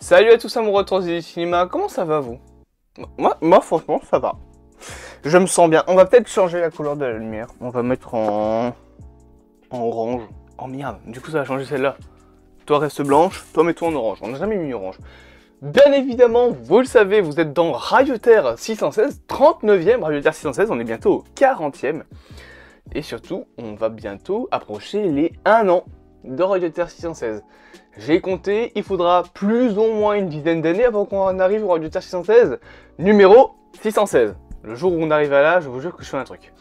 Salut à tous amoureux de Transit Cinéma, comment ça va vous? Moi franchement ça va. Je me sens bien. On va peut-être changer la couleur de la lumière. On va mettre en orange. Oh merde, du coup ça va changer celle-là. Toi reste blanche, toi mets-toi en orange. On n'a jamais mis orange. Bien évidemment, vous le savez, vous êtes dans Radio Terre 616, 39e Radio Terre 616, on est bientôt au 40e. Et surtout, on va bientôt approcher les 1 an de Radio Terre 616. J'ai compté, il faudra plus ou moins une dizaine d'années avant qu'on arrive au Radio Terre 616, numéro 616. Le jour où on arrive à là, je vous jure que je fais un truc.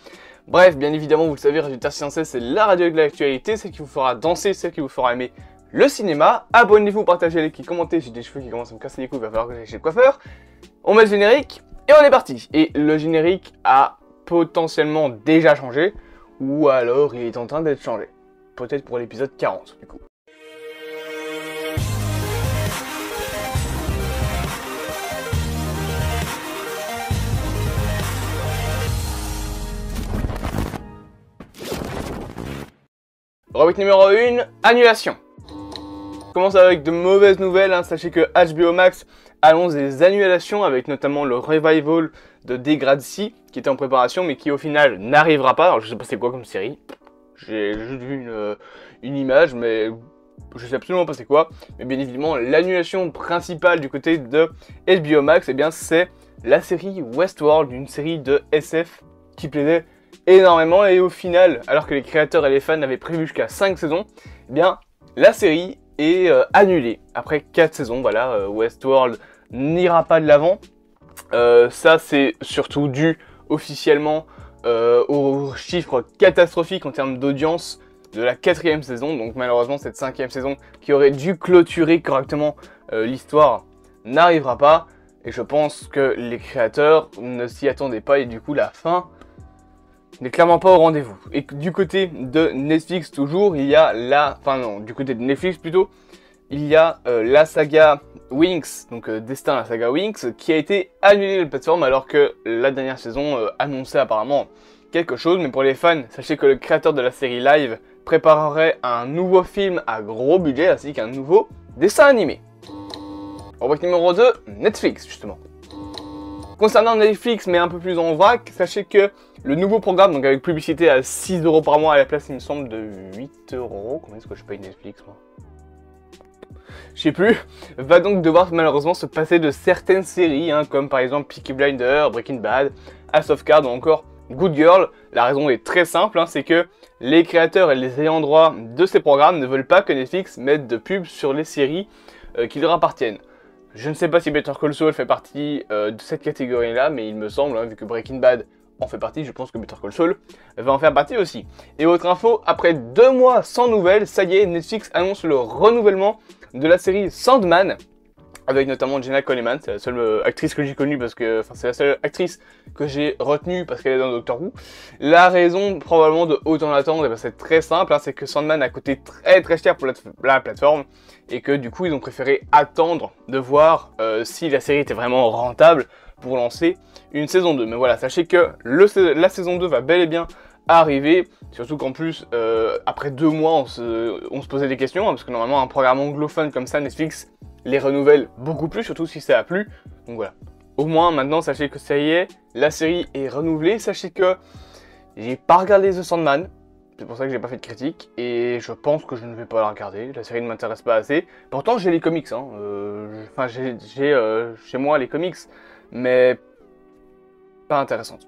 Bref, bien évidemment, vous le savez, Radio Terre 616, c'est la radio de l'actualité, celle qui vous fera danser, celle qui vous fera aimer le cinéma. Abonnez-vous, partagez, likez, commentez. J'ai des cheveux qui commencent à me casser les couilles, il va falloir que j'aille chez le coiffeur. On met le générique et on est parti. Et le générique a potentiellement déjà changé, ou alors il est en train d'être changé. Peut-être pour l'épisode 40 du coup. Rubrique numéro 1, annulation. On commence avec de mauvaises nouvelles, hein. Sachez que HBO Max annonce des annulations avec notamment le revival de Degrassi qui était en préparation mais qui au final n'arrivera pas. Alors je sais pas c'est quoi comme série, j'ai juste vu une image mais je sais absolument pas c'est quoi. Mais bien évidemment l'annulation principale du côté de HBO Max, eh bien c'est la série Westworld, une série de SF qui plaisait énormément et au final, alors que les créateurs et les fans avaient prévu jusqu'à 5 saisons, eh bien la série est annulée après 4 saisons. Voilà, Westworld n'ira pas de l'avant. Ça c'est surtout dû officiellement aux chiffres catastrophiques en termes d'audience de la 4e saison. Donc malheureusement cette 5e saison qui aurait dû clôturer correctement l'histoire n'arrivera pas. Et je pense que les créateurs ne s'y attendaient pas et du coup la fin n'est clairement pas au rendez-vous. Et du côté de Netflix toujours, il y a du côté de Netflix plutôt, il y a la saga Winx, donc Destin la saga Winx, qui a été annulée de la plateforme alors que la dernière saison annonçait apparemment quelque chose. Mais pour les fans, sachez que le créateur de la série live préparerait un nouveau film à gros budget ainsi qu'un nouveau dessin animé. Rubrique numéro 2, Netflix justement. Concernant Netflix, mais un peu plus en vrac, sachez que le nouveau programme, donc avec publicité à 6 € par mois à la place, il me semble, de 8 €. Combien est-ce que je paye Netflix, moi? Je sais plus. Va donc devoir malheureusement se passer de certaines séries, hein, comme par exemple Peaky Blinders, Breaking Bad, House of Cards ou encore Good Girl. La raison est très simple, hein, c'est que les créateurs et les ayants droit de ces programmes ne veulent pas que Netflix mette de pub sur les séries qui leur appartiennent. Je ne sais pas si Better Call Saul fait partie de cette catégorie-là, mais il me semble, hein, vu que Breaking Bad en fait partie, je pense que Better Call Saul va en faire partie aussi. Et autre info, après 2 mois sans nouvelles, ça y est, Netflix annonce le renouvellement de la série Sandman, avec notamment Jenna Coleman. C'est la seule actrice que j'ai connue parce que, c'est la seule actrice que j'ai retenue parce qu'elle est dans Doctor Who. La raison probablement de autant l'attendre, c'est très simple, hein, c'est que Sandman a coûté très cher pour la plateforme et que du coup ils ont préféré attendre de voir si la série était vraiment rentable pour lancer une saison 2. Mais voilà, sachez que la saison 2 va bel et bien arriver, surtout qu'en plus, après 2 mois, on se posait des questions, hein, parce que normalement, un programme anglophone comme ça, Netflix les renouvelle beaucoup plus, surtout si ça a plu. Donc voilà. Au moins, maintenant, sachez que ça y est, la série est renouvelée. Sachez que j'ai pas regardé The Sandman, c'est pour ça que j'ai pas fait de critique, et je pense que je ne vais pas la regarder. La série ne m'intéresse pas assez. Pourtant, j'ai les comics, hein. J'ai chez moi les comics, mais pas intéressante.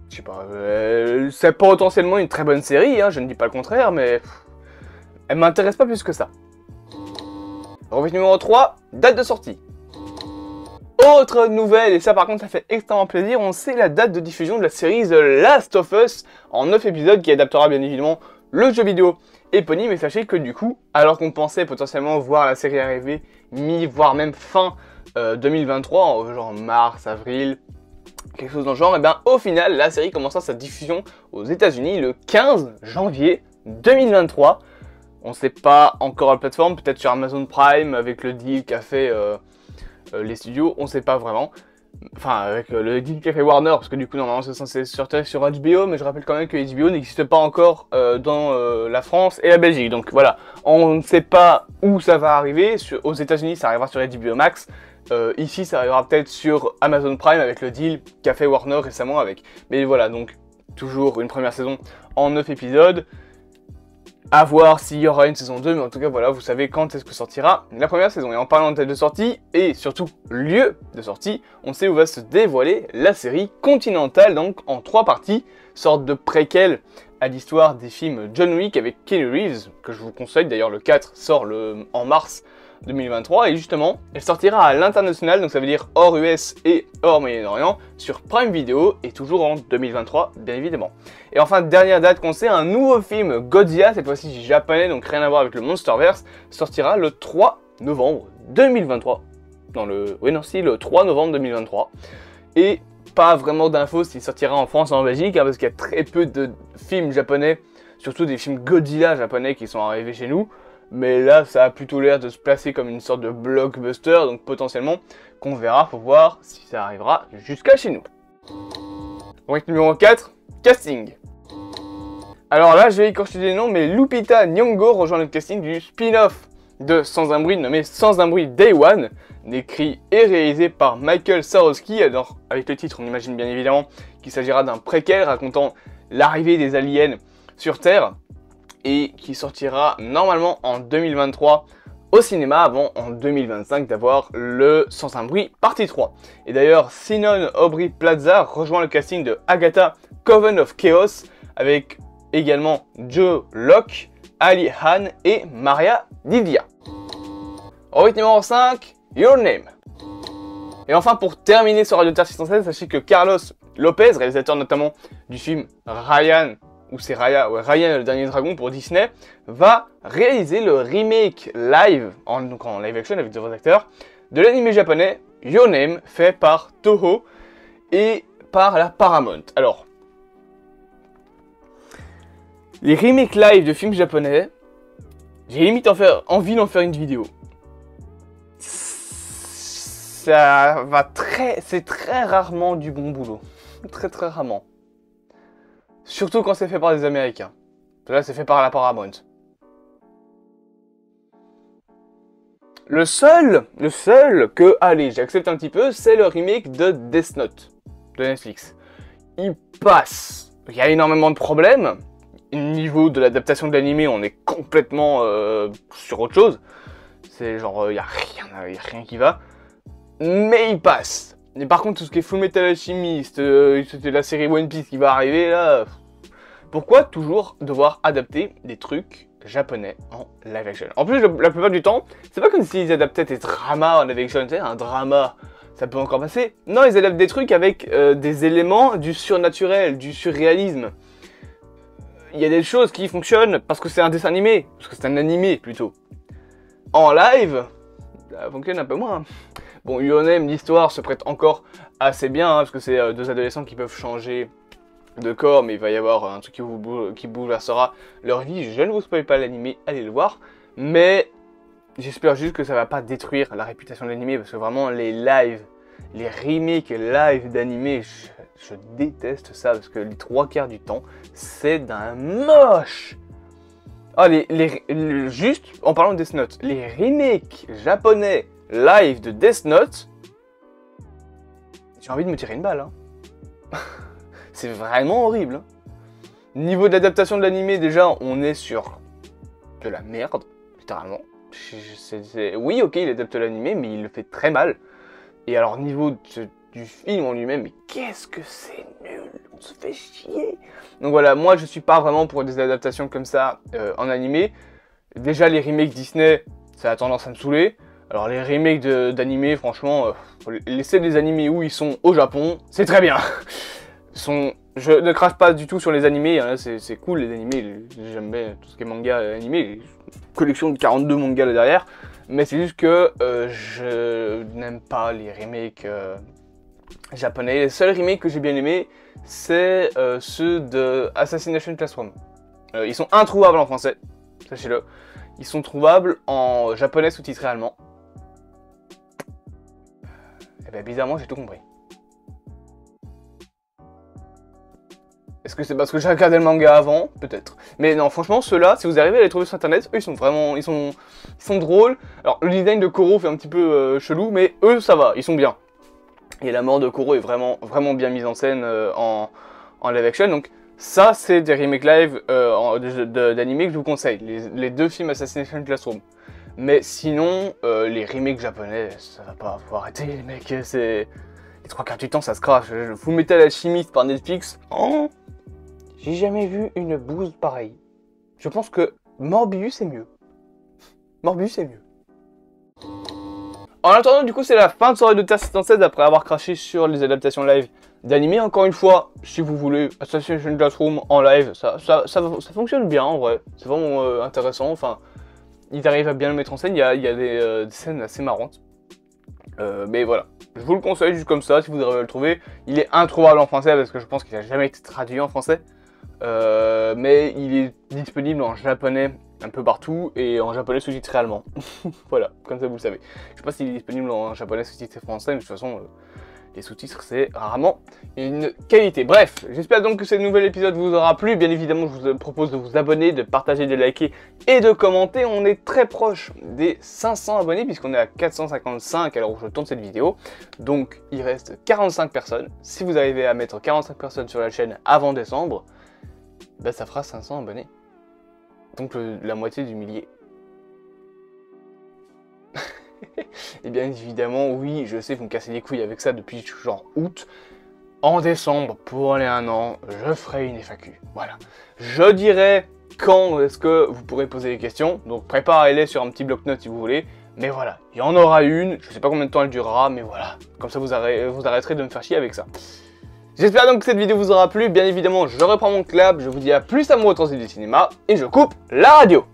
Je sais pas, c'est potentiellement une très bonne série, hein, je ne dis pas le contraire, mais elle m'intéresse pas plus que ça. Rubrique numéro 3, date de sortie. Autre nouvelle, et ça par contre ça fait extrêmement plaisir, on sait la date de diffusion de la série The Last of Us en 9 épisodes qui adaptera bien évidemment le jeu vidéo éponyme. Et sachez que du coup, alors qu'on pensait potentiellement voir la série arriver voire même fin 2023, genre mars, avril, quelque chose dans le genre, et bien au final la série commencera sa diffusion aux États-Unis le 15 janvier 2023. On ne sait pas encore la plateforme, peut-être sur Amazon Prime avec le deal qu'a fait les studios, on ne sait pas vraiment. Enfin, avec le deal qu'a fait Warner, parce que du coup, normalement, c'est censé sortir sur HBO, mais je rappelle quand même que HBO n'existe pas encore dans la France et la Belgique. Donc voilà, on ne sait pas où ça va arriver. Aux États-Unis, ça arrivera sur HBO Max. Ici, ça arrivera peut-être sur Amazon Prime avec le deal qu'a fait Warner récemment avec. Mais voilà, donc toujours une première saison en 9 épisodes. À voir s'il y aura une saison 2, mais en tout cas, voilà, vous savez quand est-ce que sortira la première saison. Et en parlant de date de sortie, et surtout lieu de sortie, on sait où va se dévoiler la série Continental, donc en 3 parties, sorte de préquel à l'histoire des films John Wick avec Keanu Reeves, que je vous conseille, d'ailleurs le 4 sort en mars 2023, et justement, elle sortira à l'international, donc ça veut dire hors US et hors Moyen-Orient, sur Prime Video, et toujours en 2023, bien évidemment. Et enfin, dernière date qu'on sait, un nouveau film Godzilla, cette fois-ci japonais, donc rien à voir avec le Monsterverse, sortira le 3 novembre 2023. Le 3 novembre 2023. Et pas vraiment d'infos s'il sortira en France ou en Belgique, hein, parce qu'il y a très peu de films japonais, surtout des films Godzilla japonais qui sont arrivés chez nous. Mais là, ça a plutôt l'air de se placer comme une sorte de blockbuster, donc potentiellement qu'on verra pour voir si ça arrivera jusqu'à chez nous. Point numéro 4, casting. Alors là, je vais écorcher des noms, mais Lupita Nyong'o rejoint le casting du spin-off de Sans un bruit, nommé Sans un bruit Day One, écrit et réalisé par Michael Sarowski. Alors, avec le titre, on imagine bien évidemment qu'il s'agira d'un préquel racontant l'arrivée des aliens sur Terre, et qui sortira normalement en 2023 au cinéma, avant en 2025 d'avoir le Sans un bruit partie 3. Et d'ailleurs, Sinon Aubrey Plaza rejoint le casting de Agatha Coven of Chaos, avec également Joe Locke, Ali Han et Maria Didia. Rubrique numéro 5, Your Name. Et enfin, pour terminer sur Radio Terre 616, sachez que Carlos Lopez, réalisateur notamment du film Ryan, ou c'est Raya, ouais, Ryan le dernier dragon pour Disney, va réaliser le remake live, donc en live action avec de vrais acteurs, de l'anime japonais Your Name, fait par Toho et par la Paramount. Alors, les remakes live de films japonais, j'ai limite envie d'en faire une vidéo. Ça va c'est très rarement du bon boulot. Très rarement. Surtout quand c'est fait par des Américains. Là, c'est fait par la Paramount. Le seul que, allez, j'accepte un petit peu, c'est le remake de Death Note de Netflix. Il passe. Il y a énormément de problèmes. Au niveau de l'adaptation de l'animé, on est complètement sur autre chose. C'est genre, il n'y a rien qui va. Mais il passe. Mais par contre, tout ce qui est Full Metal Alchemist, c'était la série One Piece qui va arriver, là... Pourquoi toujours devoir adapter des trucs japonais en live action? En plus, la plupart du temps, c'est pas comme s'ils adaptaient des dramas en live action, tu sais, un drama, ça peut encore passer. Non, ils adaptent des trucs avec des éléments du surnaturel, du surréalisme. Il y a des choses qui fonctionnent parce que c'est un dessin animé, parce que c'est un animé, plutôt. En live, ça fonctionne un peu moins. Bon, Your Name, l'histoire se prête encore assez bien, hein, parce que c'est deux adolescents qui peuvent changer de corps, mais il va y avoir un truc qui bouleversera leur vie. Je ne vous spoil pas l'animé, allez le voir. Mais j'espère juste que ça va pas détruire la réputation de l'animé, parce que vraiment les lives, les remakes live d'animé, je déteste ça, parce que les 3/4 du temps, c'est d'un moche. Ah, juste en parlant de Death Note, les remakes japonais live de Death Note, j'ai envie de me tirer une balle, hein. C'est vraiment horrible, hein. Niveau d'adaptation de l'animé, déjà, on est sur de la merde, littéralement. Oui, ok, il adapte l'animé, mais il le fait très mal. Et alors, niveau du film en lui-même, mais qu'est-ce que c'est nul, on se fait chier. Donc voilà, moi, je suis pas vraiment pour des adaptations comme ça en animé. Déjà, les remakes Disney, ça a tendance à me saouler. Alors, les remakes d'animé, franchement, laisser les animés où ils sont au Japon, c'est très bien. Je ne crache pas du tout sur les animés, hein, c'est cool les animés, j'aime bien tout ce qui est manga animé, collection de 42 mangas là derrière, mais c'est juste que je n'aime pas les remakes japonais. Les seuls remakes que j'ai bien aimés, c'est ceux de Assassination Classroom. Ils sont introuvables en français, sachez-le, ils sont trouvables en japonais sous-titré allemand. Et bien bizarrement j'ai tout compris. Est-ce que c'est parce que j'ai regardé le manga avant? Peut-être. Mais non, franchement, ceux-là, si vous arrivez à les trouver sur internet, eux, ils sont vraiment... Ils sont drôles. Alors, le design de Koro fait un petit peu chelou, mais eux, ça va, ils sont bien. Et la mort de Koro est vraiment bien mise en scène en live action. Donc, ça, c'est des remakes live d'anime que je vous conseille. Les deux films Assassination Classroom. Mais sinon, les remakes japonais, ça va pas. Faut arrêter, les mecs. C'est... Les 3/4 du temps, ça se crache. Full Metal Alchemist par Netflix. Oh, j'ai jamais vu une bouse pareille. Je pense que Morbius est mieux. Morbius est mieux. En attendant, du coup, c'est la fin de soirée de Terre 616 après avoir craché sur les adaptations live d'anime. Encore une fois, si vous voulez, Assassination Classroom en live, ça fonctionne bien en vrai. C'est vraiment intéressant. Enfin, ils arrivent à bien le mettre en scène. Il y a des scènes assez marrantes. Mais voilà, je vous le conseille juste comme ça, si vous arrivez à le trouver. Il est introuvable en français parce que je pense qu'il n'a jamais été traduit en français. Mais il est disponible en japonais un peu partout et en japonais sous-titré allemand. Voilà, comme ça vous le savez. Je sais pas s'il est disponible en japonais sous-titré français, mais de toute façon, les sous-titres c'est rarement une qualité. Bref, j'espère donc que ce nouvel épisode vous aura plu. Bien évidemment, je vous propose de vous abonner, de partager, de liker et de commenter. On est très proche des 500 abonnés puisqu'on est à 455 à l'heure où je tourne cette vidéo. Donc il reste 45 personnes. Si vous arrivez à mettre 45 personnes sur la chaîne avant décembre, bah, ça fera 500 abonnés. Donc la moitié du millier. Et bien évidemment, oui, je sais, vous me cassez les couilles avec ça depuis genre août. En décembre, pour les 1 an, je ferai une FAQ. Voilà. Je dirai quand est-ce que vous pourrez poser des questions. Donc préparez-les sur un petit bloc-notes si vous voulez. Mais voilà, il y en aura une. Je sais pas combien de temps elle durera, mais voilà. Comme ça, vous arrêterez de me faire chier avec ça. J'espère donc que cette vidéo vous aura plu. Bien évidemment, je reprends mon clap. Je vous dis à plus amour au transit du cinéma. Et je coupe la radio.